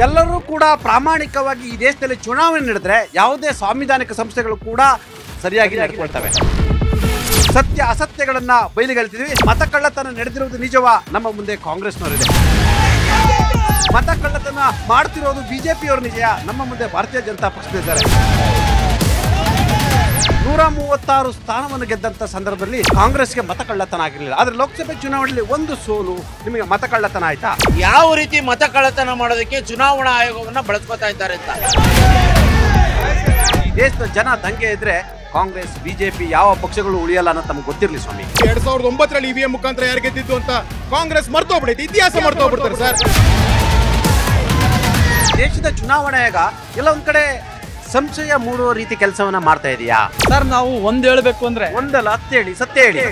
ಎಲ್ಲರೂ ಕೂಡ ಪ್ರಾಮಾಣಿಕವಾಗಿ ಈ ದೇಶದಲ್ಲಿ ಚುನಾವಣೆ ನಡೆದ್ರೆ ಯಾವುದೇ ಸಾಂವಿಧಾನಿಕ ಸಂಸ್ಥೆಗಳು ಕೂಡ ಸರಿಯಾಗಿ ನಡ್ಕೊಳ್ತವೆ. ಸತ್ಯ ಅಸತ್ಯಗಳನ್ನ ಬಯಲಿಗೆಳ್ತಿದ್ವಿ. ಮತಕಳ್ಳತನ ನಡೆದಿರುವುದು ನಿಜವಾ? ನಮ್ಮ ಮುಂದೆ ಕಾಂಗ್ರೆಸ್ನವರಿದೆ. ಮತಕಳ್ಳತನ ಮಾಡ್ತಿರೋದು ಬಿಜೆಪಿಯವರು ನಿಜ? ನಮ್ಮ ಮುಂದೆ ಭಾರತೀಯ ಜನತಾ ಪಕ್ಷದಿದ್ದಾರೆ. 136 ಸ್ಥಾನವನ್ನು ಗೆದ್ದಂತ ಸಂದರ್ಭದಲ್ಲಿ ಕಾಂಗ್ರೆಸ್ಗೆ ಮತಕಳ್ಳತನ ಆಗಿರಲಿಲ್ಲ. ಆದ್ರೆ ಲೋಕಸಭೆ ಚುನಾವಣೆಯಲ್ಲಿ ಒಂದು ಸೋಲು ನಿಮಗೆ ಮತಕಳ್ಳತನ ಆಯ್ತಾ? ಯಾವ ರೀತಿ ಮತಕಳ್ಳತನ ಮಾಡೋದಕ್ಕೆ ಚುನಾವಣಾ ಆಯೋಗವನ್ನ ಬಳಸ್ಕೊತಾ ಇದ್ದಾರೆ ಅಂತ ದೇಶದ ಜನ ದಂಗೆ ಇದ್ರೆ ಕಾಂಗ್ರೆಸ್ ಬಿಜೆಪಿ ಯಾವ ಪಕ್ಷಗಳು ಉಳಿಯಲ್ಲ ಅನ್ನೋದು ತಮ್ಗೆ ಗೊತ್ತಿರಲಿ ಸ್ವಾಮಿ. 2009ರಲ್ಲಿ ಇವಿಎಂ ಮುಖಾಂತರ ಯಾರು ಗೆದ್ದಿದ್ದು ಅಂತ ಕಾಂಗ್ರೆಸ್ ಮರ್ತೋಗ್ಬಿಡೈತೆ, ಇತಿಹಾಸ ಮರ್ತೋಗ್ಬಿಡ್ತಾರೆ ಸರ್. ದೇಶದ ಚುನಾವಣೆ ಆಯೋಗ ಎಲ್ಲ ಒಂದ್ ಕಡೆ ಸಂಶಯ ಮೂಡುವ ರೀತಿ ಕೆಲಸವನ್ನ ಮಾಡ್ತಾ ಇದೆಯಾ ಸರ್? ನಾವು ಒಂದ್ ಹೇಳ್ಬೇಕು ಅಂದ್ರೆ ಒಂದಲ್ಲ 10 ಹೇಳಿ, ಸತ್ಯ ಹೇಳಿ.